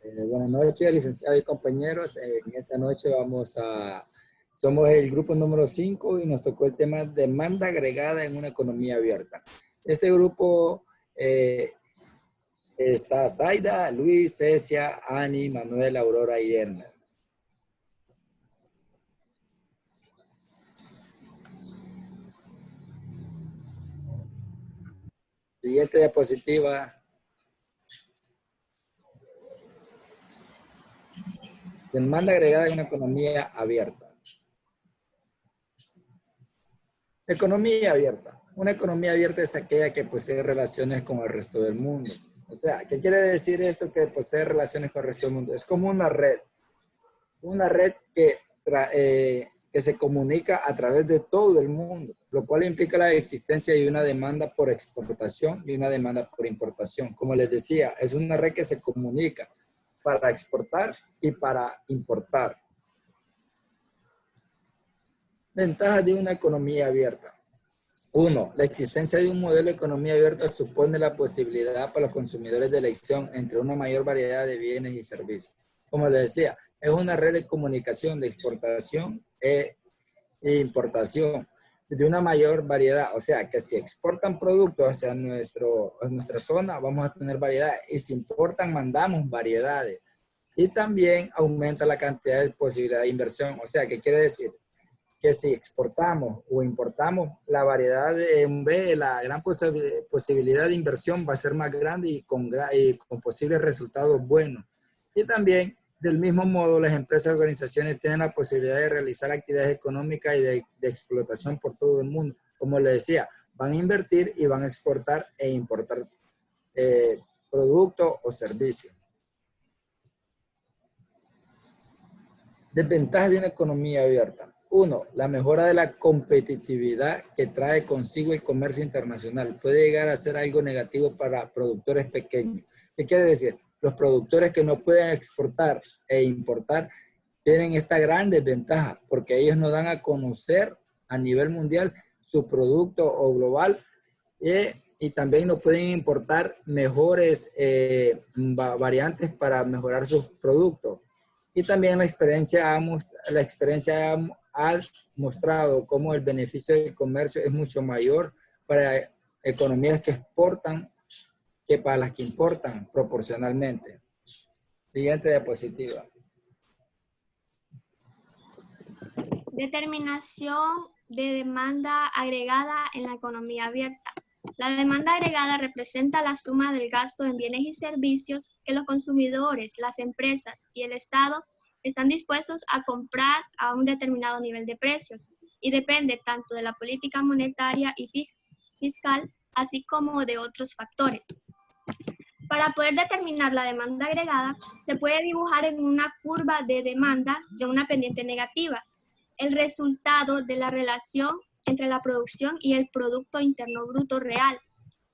Buenas noches, licenciados y compañeros. En esta noche somos el grupo número 5 y nos tocó el tema demanda agregada en una economía abierta. Este grupo está Zaida, Luis, Cecia, Ani, Manuel, Aurora y Erna. Siguiente diapositiva. Demanda agregada en una economía abierta. Economía abierta. Una economía abierta es aquella que posee relaciones con el resto del mundo. O sea, ¿qué quiere decir esto que posee relaciones con el resto del mundo? Es como una red que se comunica a través de todo el mundo, lo cual implica la existencia de una demanda por exportación y una demanda por importación. Como les decía, es una red que se comunica para exportar y para importar. Ventajas de una economía abierta. 1. La existencia de un modelo de economía abierta supone la posibilidad para los consumidores de elección entre una mayor variedad de bienes y servicios. Como les decía, es una red de comunicación de exportación e importación de una mayor variedad. O sea, que si exportan productos hacia nuestra zona, vamos a tener variedad. Y si importan, mandamos variedades. Y también aumenta la cantidad de posibilidad de inversión. O sea, ¿qué quiere decir? Que si exportamos o importamos, la variedad la gran posibilidad de inversión va a ser más grande y con posibles resultados buenos. Y también, del mismo modo, las empresas y organizaciones tienen la posibilidad de realizar actividades económicas y de explotación por todo el mundo. Como les decía, van a invertir y van a exportar e importar productos o servicios. Desventajas de una economía abierta. 1. La mejora de la competitividad que trae consigo el comercio internacional puede llegar a ser algo negativo para productores pequeños. ¿Qué quiere decir? Los productores que no pueden exportar e importar tienen esta gran desventaja porque ellos no dan a conocer a nivel mundial su producto o global y también no pueden importar mejores variantes para mejorar sus productos. Y también la experiencia ha mostrado cómo el beneficio del comercio es mucho mayor para economías que exportan que para las que importan proporcionalmente. Siguiente diapositiva. Determinación de demanda agregada en la economía abierta. La demanda agregada representa la suma del gasto en bienes y servicios que los consumidores, las empresas y el Estado están dispuestos a comprar a un determinado nivel de precios y depende tanto de la política monetaria y fiscal, así como de otros factores. Para poder determinar la demanda agregada, se puede dibujar en una curva de demanda de una pendiente negativa el resultado de la relación entre la producción y el Producto Interno Bruto real,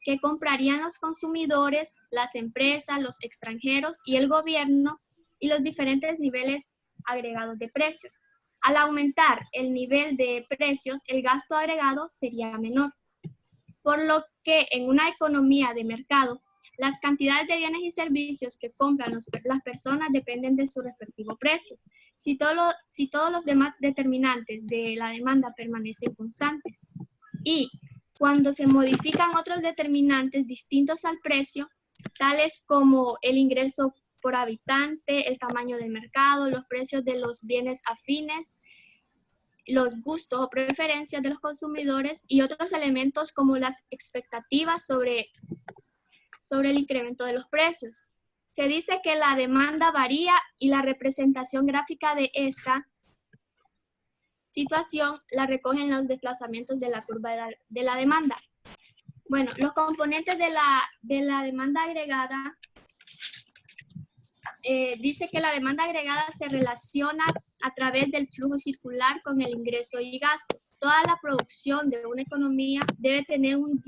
que comprarían los consumidores, las empresas, los extranjeros y el gobierno y los diferentes niveles agregados de precios. Al aumentar el nivel de precios, el gasto agregado sería menor. Por lo que en una economía de mercado, las cantidades de bienes y servicios que compran las personas dependen de su respectivo precio. Si todos los demás determinantes de la demanda permanecen constantes y cuando se modifican otros determinantes distintos al precio, tales como el ingreso por habitante, el tamaño del mercado, los precios de los bienes afines, los gustos o preferencias de los consumidores y otros elementos como las expectativas sobre el incremento de los precios. Se dice que la demanda varía y la representación gráfica de esta situación la recogen los desplazamientos de la curva de la demanda. Bueno, los componentes de la demanda agregada, dice que la demanda agregada se relaciona a través del flujo circular con el ingreso y gasto. Toda la producción de una economía debe tener un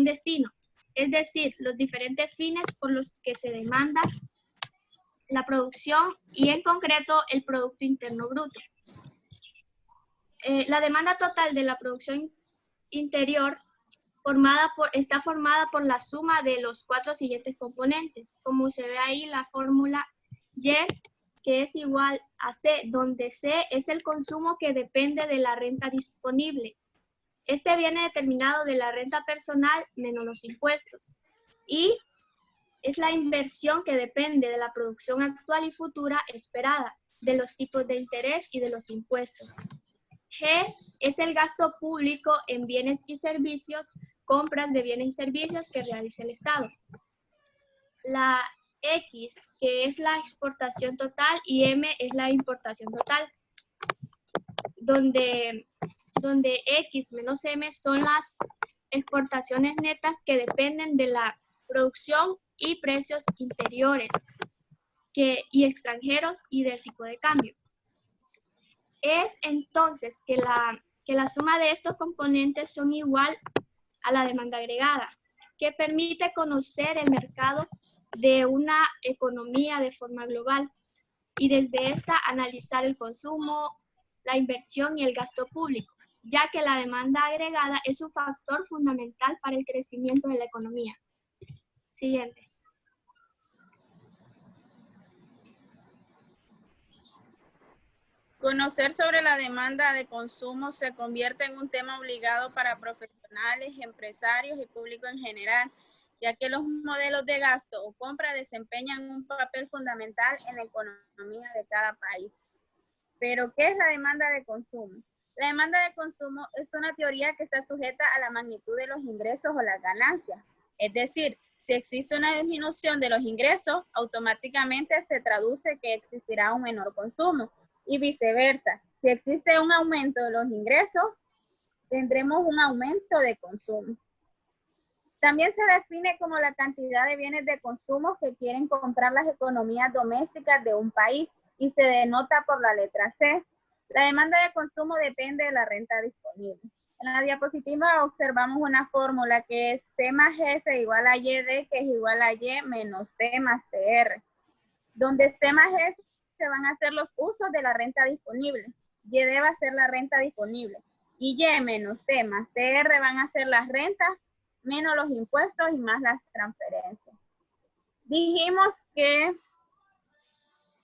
destino, es decir, los diferentes fines por los que se demanda la producción y en concreto el Producto Interno Bruto. La demanda total de la producción interior está formada por la suma de los 4 siguientes componentes. Como se ve ahí la fórmula Y, que es igual a C, donde C es el consumo que depende de la renta disponible. Este viene determinado de la renta personal menos los impuestos. Y es la inversión que depende de la producción actual y futura esperada, de los tipos de interés y de los impuestos. G es el gasto público en bienes y servicios, compras de bienes y servicios que realiza el Estado. La X, que es la exportación total, y M es la importación total, donde X menos M son las exportaciones netas que dependen de la producción y precios interiores y extranjeros y del tipo de cambio. Es entonces que la suma de estos componentes son igual a la demanda agregada, que permite conocer el mercado de una economía de forma global y desde esta analizar el consumo, la inversión y el gasto público, ya que la demanda agregada es un factor fundamental para el crecimiento de la economía. Siguiente. Conocer sobre la demanda de consumo se convierte en un tema obligado para profesionales, empresarios y público en general, ya que los modelos de gasto o compra desempeñan un papel fundamental en la economía de cada país. Pero, ¿qué es la demanda de consumo? La demanda de consumo es una teoría que está sujeta a la magnitud de los ingresos o las ganancias. Es decir, si existe una disminución de los ingresos, automáticamente se traduce que existirá un menor consumo. Y viceversa, si existe un aumento de los ingresos, tendremos un aumento de consumo. También se define como la cantidad de bienes de consumo que quieren comprar las economías domésticas de un país y se denota por la letra C. La demanda de consumo depende de la renta disponible. En la diapositiva observamos una fórmula que es C más S igual a YD, que es igual a Y menos T más TR, donde C más S se van a hacer los usos de la renta disponible, YD va a ser la renta disponible, y Y menos T más TR van a ser las rentas menos los impuestos y más las transferencias. Dijimos que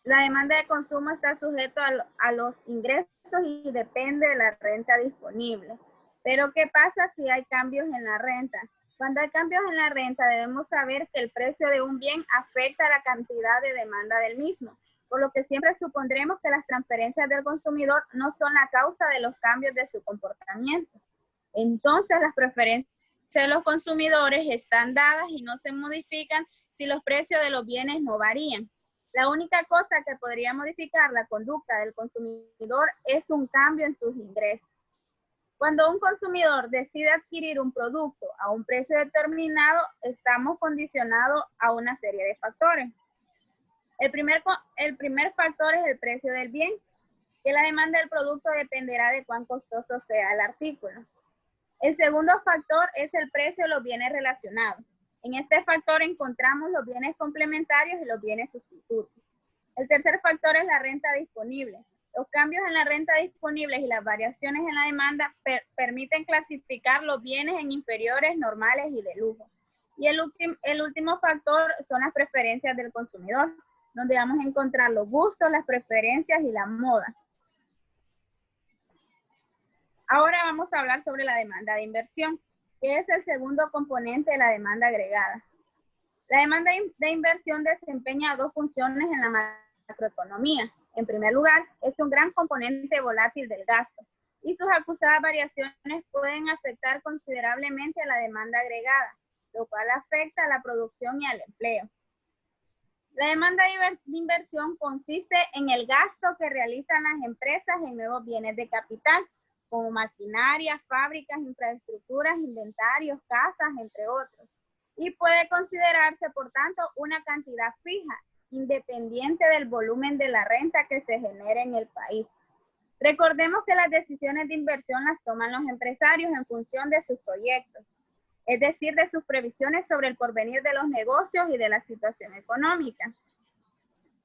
la demanda de consumo está sujeto a los ingresos y depende de la renta disponible. Pero, ¿qué pasa si hay cambios en la renta? Cuando hay cambios en la renta, debemos saber que el precio de un bien afecta a la cantidad de demanda del mismo, por lo que siempre supondremos que las transferencias del consumidor no son la causa de los cambios de su comportamiento. Entonces, las preferencias de los consumidores están dadas y no se modifican si los precios de los bienes no varían. La única cosa que podría modificar la conducta del consumidor es un cambio en sus ingresos. Cuando un consumidor decide adquirir un producto a un precio determinado, estamos condicionados a una serie de factores. El primer factor es el precio del bien, que la demanda del producto dependerá de cuán costoso sea el artículo. El segundo factor es el precio de los bienes relacionados. En este factor encontramos los bienes complementarios y los bienes sustitutos. El tercer factor es la renta disponible. Los cambios en la renta disponible y las variaciones en la demanda permiten clasificar los bienes en inferiores, normales y de lujo. Y el último factor son las preferencias del consumidor, donde vamos a encontrar los gustos, las preferencias y la moda. Ahora vamos a hablar sobre la demanda de inversión, que es el segundo componente de la demanda agregada. La demanda de inversión desempeña dos funciones en la macroeconomía. En primer lugar, es un gran componente volátil del gasto y sus acusadas variaciones pueden afectar considerablemente a la demanda agregada, lo cual afecta a la producción y al empleo. La demanda de inversión consiste en el gasto que realizan las empresas en nuevos bienes de capital, como maquinaria, fábricas, infraestructuras, inventarios, casas, entre otros. Y puede considerarse, por tanto, una cantidad fija, independiente del volumen de la renta que se genere en el país. Recordemos que las decisiones de inversión las toman los empresarios en función de sus proyectos, es decir, de sus previsiones sobre el porvenir de los negocios y de la situación económica.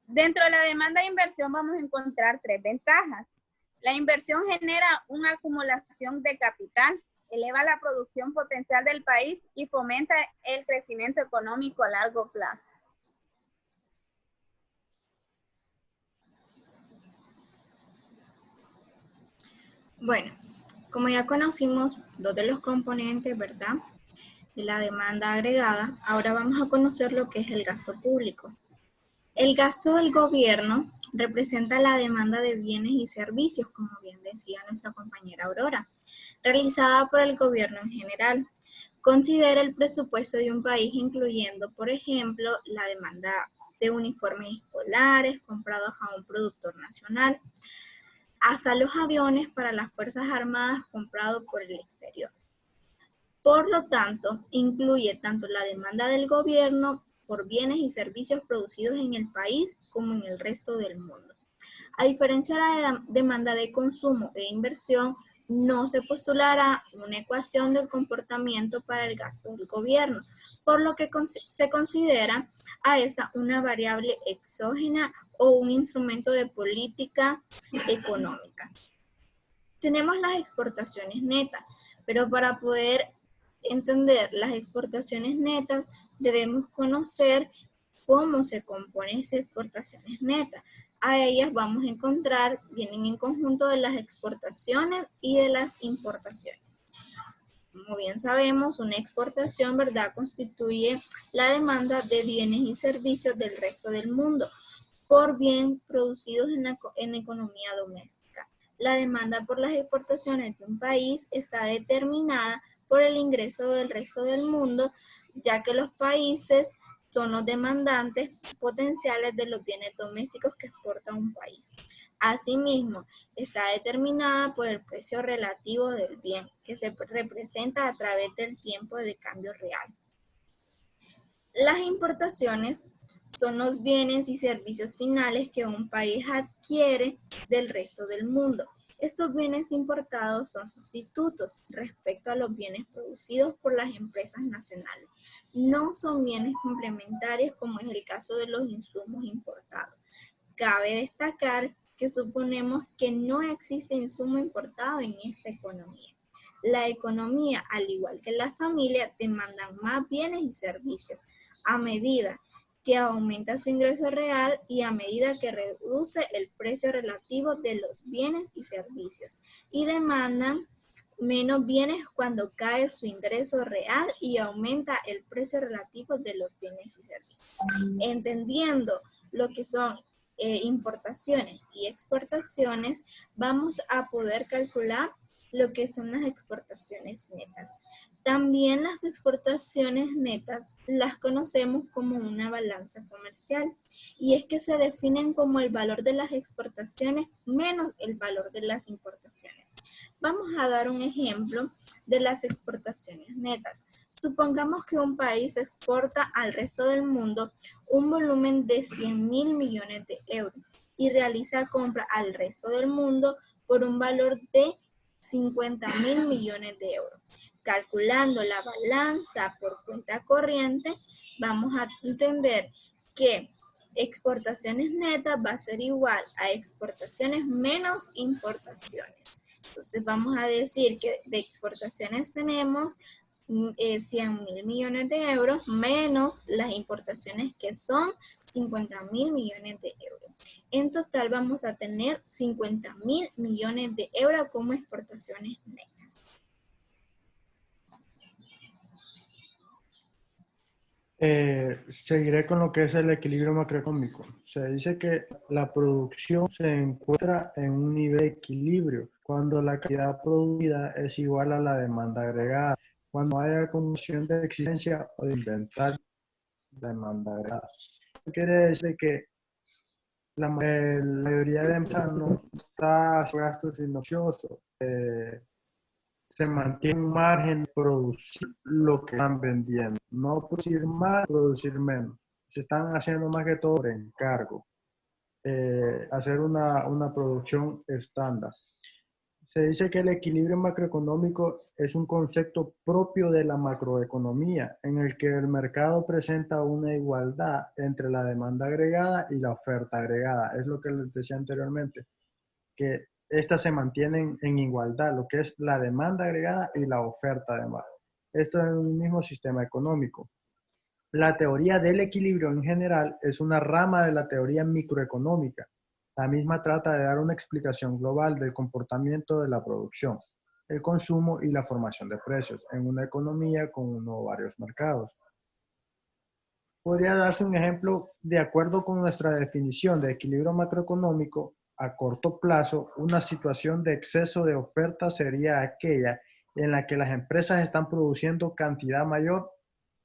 Dentro de la demanda de inversión vamos a encontrar tres ventajas. La inversión genera una acumulación de capital, eleva la producción potencial del país y fomenta el crecimiento económico a largo plazo. Bueno, como ya conocimos dos de los componentes, ¿verdad?, de la demanda agregada, ahora vamos a conocer lo que es el gasto público. El gasto del gobierno representa la demanda de bienes y servicios, como bien decía nuestra compañera Aurora, realizada por el gobierno en general. Considera el presupuesto de un país incluyendo, por ejemplo, la demanda de uniformes escolares comprados a un productor nacional, hasta los aviones para las Fuerzas Armadas comprados por el exterior. Por lo tanto, incluye tanto la demanda del gobierno por bienes y servicios producidos en el país como en el resto del mundo. A diferencia de la demanda de consumo e inversión, no se postulará una ecuación del comportamiento para el gasto del gobierno, por lo que se considera a esta una variable exógena o un instrumento de política económica. Tenemos las exportaciones netas, pero para poder entender las exportaciones netas debemos conocer cómo se componen esas exportaciones netas. A ellas vamos a encontrar, vienen en conjunto de las exportaciones y de las importaciones. Como bien sabemos, una exportación, ¿verdad?, constituye la demanda de bienes y servicios del resto del mundo por bien producidos en la economía doméstica. La demanda por las exportaciones de un país está determinada por el ingreso del resto del mundo, ya que los países son los demandantes potenciales de los bienes domésticos que exporta un país. Asimismo, está determinada por el precio relativo del bien, que se representa a través del tiempo de cambio real. Las importaciones son los bienes y servicios finales que un país adquiere del resto del mundo. Estos bienes importados son sustitutos respecto a los bienes producidos por las empresas nacionales. No son bienes complementarios como es el caso de los insumos importados. Cabe destacar que suponemos que no existe insumo importado en esta economía. La economía, al igual que la familia, demandan más bienes y servicios a medida que aumenta su ingreso real y a medida que reduce el precio relativo de los bienes y servicios, y demandan menos bienes cuando cae su ingreso real y aumenta el precio relativo de los bienes y servicios. Entendiendo lo que son importaciones y exportaciones, vamos a poder calcular lo que son las exportaciones netas. También las exportaciones netas las conocemos como una balanza comercial, y es que se definen como el valor de las exportaciones menos el valor de las importaciones. Vamos a dar un ejemplo de las exportaciones netas. Supongamos que un país exporta al resto del mundo un volumen de 100.000 millones de euros y realiza compra al resto del mundo por un valor de 50.000 millones de euros. Calculando la balanza por cuenta corriente, vamos a entender que exportaciones netas va a ser igual a exportaciones menos importaciones. Entonces vamos a decir que de exportaciones tenemos 100.000 millones de euros menos las importaciones que son 50.000 millones de euros. En total vamos a tener 50.000 millones de euros como exportaciones netas. Seguiré con lo que es el equilibrio macroeconómico. Se dice que la producción se encuentra en un nivel de equilibrio cuando la cantidad producida es igual a la demanda agregada, cuando hay acumulación de existencia o de inventario de demanda agregada. Esto quiere decir que la mayoría de empresas no está haciendo gastos inociosos. Se mantiene un margen de producir lo que están vendiendo. No producir más, producir menos. Se están haciendo más que todo por encargo. Hacer una producción estándar. Se dice que el equilibrio macroeconómico es un concepto propio de la macroeconomía, en el que el mercado presenta una igualdad entre la demanda agregada y la oferta agregada. Es lo que les decía anteriormente, que estas se mantienen en igualdad, lo que es la demanda agregada y la oferta además. Esto es un mismo sistema económico. La teoría del equilibrio en general es una rama de la teoría microeconómica. La misma trata de dar una explicación global del comportamiento de la producción, el consumo y la formación de precios en una economía con uno o varios mercados. Podría darse un ejemplo de acuerdo con nuestra definición de equilibrio macroeconómico. A corto plazo, una situación de exceso de oferta sería aquella en la que las empresas están produciendo cantidad mayor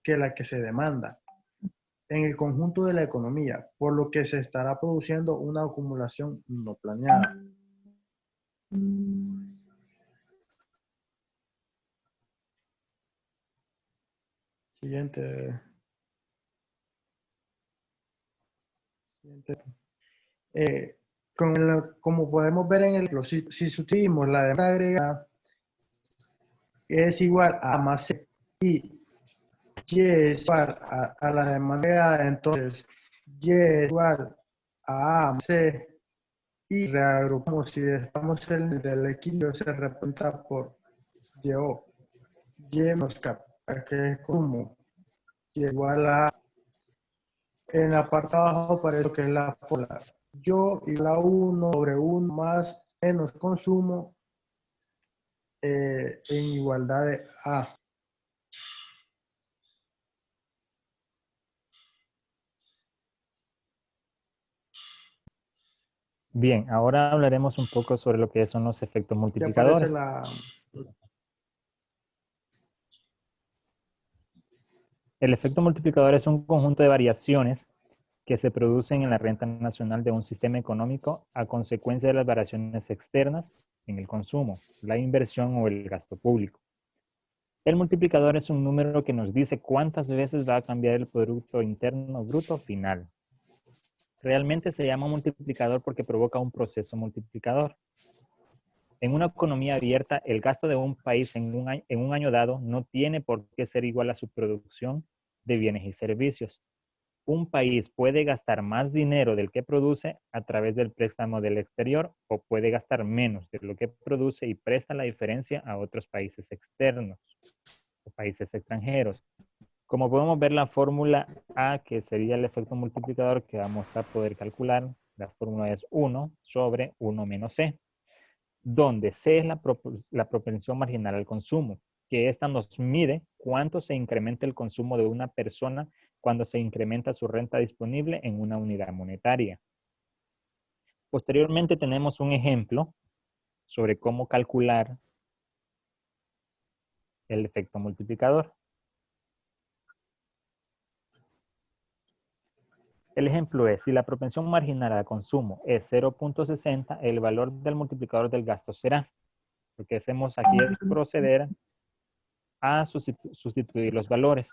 que la que se demanda en el conjunto de la economía, por lo que se estará produciendo una acumulación no planeada. Siguiente. Como podemos ver en el, si sustituimos la demanda agregada es igual a más C y Y es igual a la demanda agregada, entonces Y es igual a A más C y reagrupamos, si dejamos el del equilibrio se representa por YO, Y menos K, que es como Y igual a, en la parte de abajo parece que es la fórmula, yo igual a 1 sobre 1 más menos consumo en igualdad de A. Bien, ahora hablaremos un poco sobre lo que son los efectos Ya aparece multiplicadores. El efecto multiplicador es un conjunto de variaciones que se producen en la renta nacional de un sistema económico a consecuencia de las variaciones externas en el consumo, la inversión o el gasto público. El multiplicador es un número que nos dice cuántas veces va a cambiar el Producto Interno Bruto final. Realmente se llama multiplicador porque provoca un proceso multiplicador. En una economía abierta, el gasto de un país en un año dado no tiene por qué ser igual a su producción de bienes y servicios. Un país puede gastar más dinero del que produce a través del préstamo del exterior o puede gastar menos de lo que produce y presta la diferencia a otros países externos o países extranjeros. Como podemos ver, la fórmula A, que sería el efecto multiplicador que vamos a poder calcular, la fórmula es 1 sobre 1 menos C, donde C es la propensión marginal al consumo, que esta nos mide cuánto se incrementa el consumo de una persona cuando se incrementa su renta disponible en una unidad monetaria. Posteriormente tenemos un ejemplo sobre cómo calcular el efecto multiplicador. El ejemplo es, si la propensión marginal al consumo es 0.60, el valor del multiplicador del gasto será. Lo que hacemos aquí es proceder a sustituir los valores,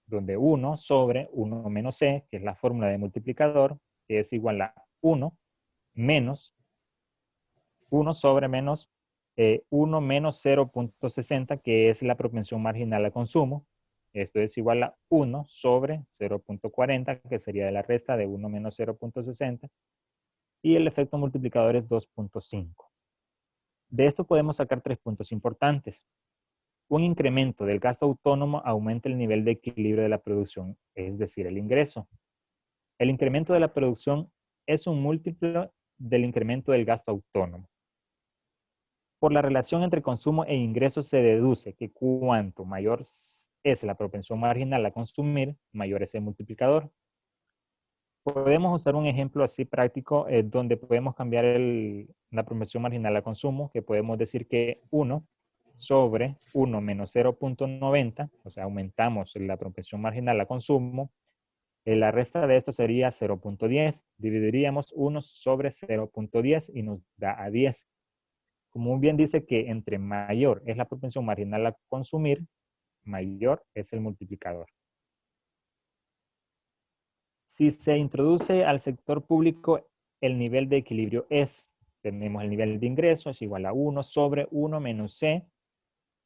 donde 1 sobre 1 menos C, que es la fórmula de multiplicador, que es igual a 1 menos 1 sobre menos 1 menos 0.60, que es la propensión marginal al consumo. Esto es igual a 1 sobre 0.40, que sería de la resta de 1 menos 0.60. Y el efecto multiplicador es 2.5. De esto podemos sacar 3 puntos importantes. Un incremento del gasto autónomo aumenta el nivel de equilibrio de la producción, es decir, el ingreso. El incremento de la producción es un múltiplo del incremento del gasto autónomo. Por la relación entre consumo e ingresos se deduce que cuanto mayor es la propensión marginal a consumir, mayor es el multiplicador. Podemos usar un ejemplo así práctico donde podemos cambiar la propensión marginal a consumo, que podemos decir que 1 sobre 1 menos 0.90, o sea, aumentamos la propensión marginal a consumo, la resta de esto sería 0.10. Dividiríamos 1 sobre 0.10 y nos da a 10. Como bien dice que entre mayor es la propensión marginal a consumir, mayor es el multiplicador. Si se introduce al sector público, el nivel de equilibrio tenemos el nivel de ingreso, es igual a 1 sobre 1 menos C,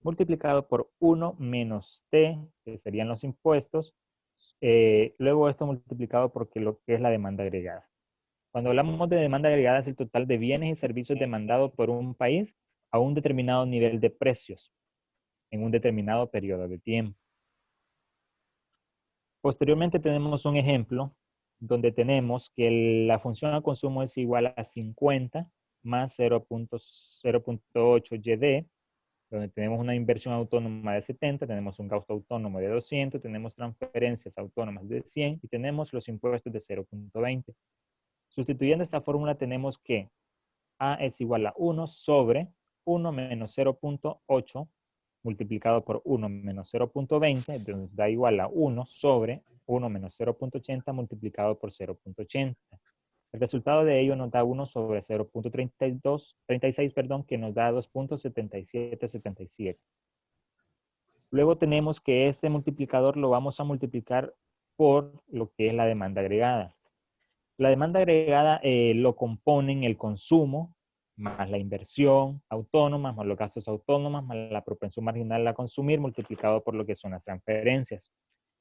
multiplicado por 1 menos T, que serían los impuestos, luego esto multiplicado por lo que es la demanda agregada. Cuando hablamos de demanda agregada es el total de bienes y servicios demandados por un país a un determinado nivel de precios en un determinado periodo de tiempo. Posteriormente tenemos un ejemplo donde tenemos que la función al consumo es igual a 50 más 0.8 YD, donde tenemos una inversión autónoma de 70, tenemos un gasto autónomo de 200, tenemos transferencias autónomas de 100 y tenemos los impuestos de 0.20. Sustituyendo esta fórmula tenemos que A es igual a 1 sobre 1 menos 0.8 multiplicado por 1 menos 0.20, nos da igual a 1 sobre 1 menos 0.80 multiplicado por 0.80. El resultado de ello nos da 1 sobre 0.36, que nos da 2.7777. Luego tenemos que este multiplicador lo vamos a multiplicar por lo que es la demanda agregada. La demanda agregada lo componen el consumo, más la inversión autónoma, más los gastos autónomos, más la propensión marginal a consumir, multiplicado por lo que son las transferencias.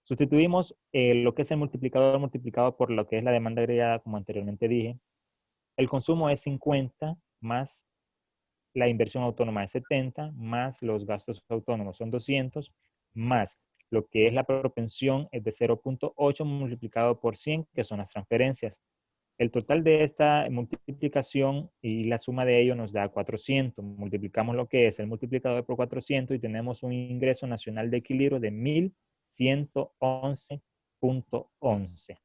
Sustituimos lo que es el multiplicador multiplicado por lo que es la demanda agregada, como anteriormente dije. El consumo es 50 más la inversión autónoma es 70, más los gastos autónomos son 200, más lo que es la propensión es de 0.8 multiplicado por 100, que son las transferencias. El total de esta multiplicación y la suma de ello nos da 400. Multiplicamos lo que es el multiplicador por 400 y tenemos un ingreso nacional de equilibrio de 1111.11.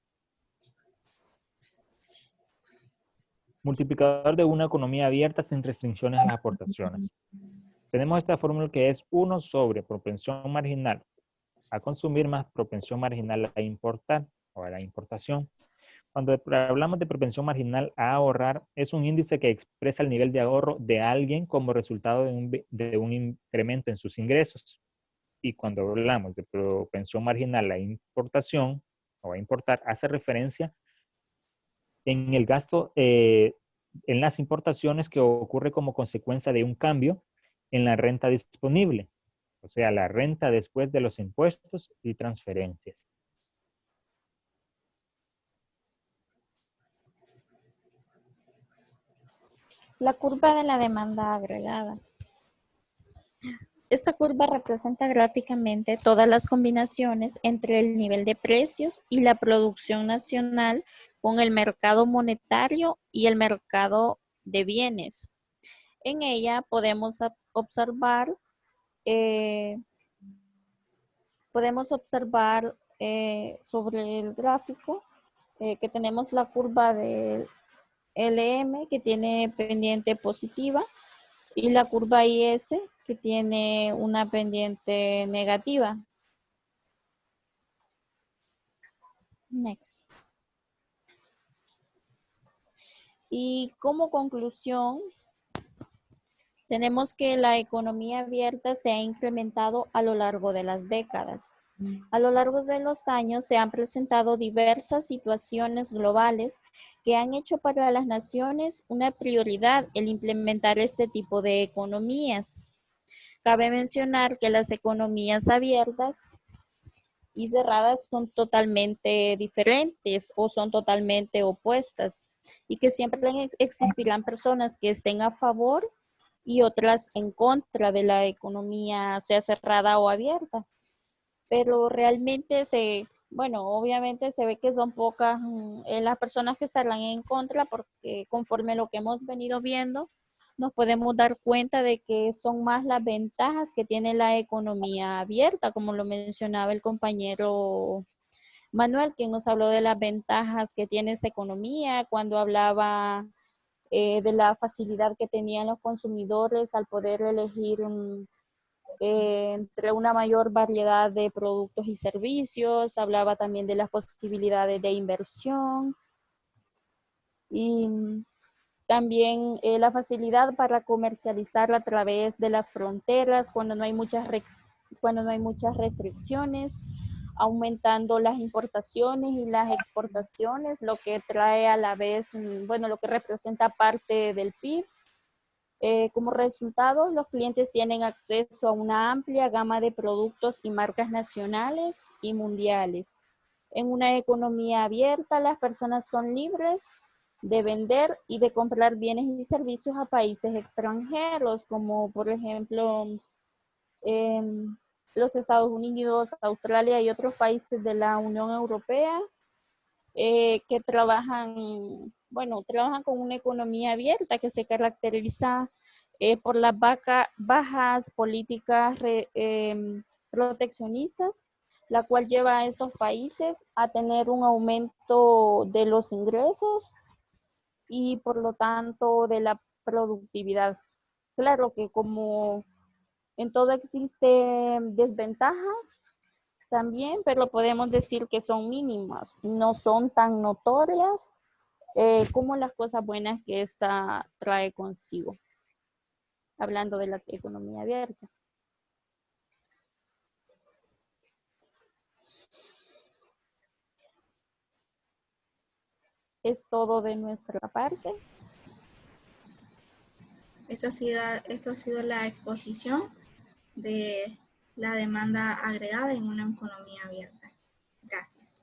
Multiplicador de una economía abierta sin restricciones a las aportaciones. Tenemos esta fórmula que es 1 sobre propensión marginal a consumir más propensión marginal a importar o a la importación. Cuando hablamos de propensión marginal a ahorrar, es un índice que expresa el nivel de ahorro de alguien como resultado de un incremento en sus ingresos. Y cuando hablamos de propensión marginal a importación o a importar, hace referencia en el gasto, en las importaciones que ocurre como consecuencia de un cambio en la renta disponible. O sea, la renta después de los impuestos y transferencias. La curva de la demanda agregada. Esta curva representa gráficamente todas las combinaciones entre el nivel de precios y la producción nacional con el mercado monetario y el mercado de bienes. En ella podemos observar sobre el gráfico que tenemos la curva del LM que tiene pendiente positiva y la curva IS que tiene una pendiente negativa. Next. Y como conclusión, tenemos que la economía abierta se ha incrementado a lo largo de las décadas. A lo largo de los años se han presentado diversas situaciones globales que han hecho para las naciones una prioridad el implementar este tipo de economías. Cabe mencionar que las economías abiertas y cerradas son totalmente diferentes o son totalmente opuestas y que siempre existirán personas que estén a favor y otras en contra de la economía, sea cerrada o abierta. Pero realmente obviamente se ve que son pocas las personas que estarán en contra porque conforme lo que hemos venido viendo, nos podemos dar cuenta de que son más las ventajas que tiene la economía abierta, como lo mencionaba el compañero Manuel, quien nos habló de las ventajas que tiene esta economía cuando hablaba de la facilidad que tenían los consumidores al poder elegir entre una mayor variedad de productos y servicios. Hablaba también de las posibilidades de inversión y también la facilidad para comercializar a través de las fronteras cuando no hay muchas restricciones, aumentando las importaciones y las exportaciones, lo que trae a la vez, lo que representa parte del PIB. Como resultado, los clientes tienen acceso a una amplia gama de productos y marcas nacionales y mundiales. En una economía abierta, las personas son libres de vender y de comprar bienes y servicios a países extranjeros, como por ejemplo los Estados Unidos, Australia y otros países de la Unión Europea, que trabajan con una economía abierta que se caracteriza por las bajas políticas proteccionistas, la cual lleva a estos países a tener un aumento de los ingresos y por lo tanto de la productividad. Claro que como en todo existen desventajas también, pero podemos decir que son mínimas, no son tan notorias como las cosas buenas que esta trae consigo, hablando de la economía abierta. Es todo de nuestra parte. Esto ha sido la exposición de la demanda agregada en una economía abierta. Gracias.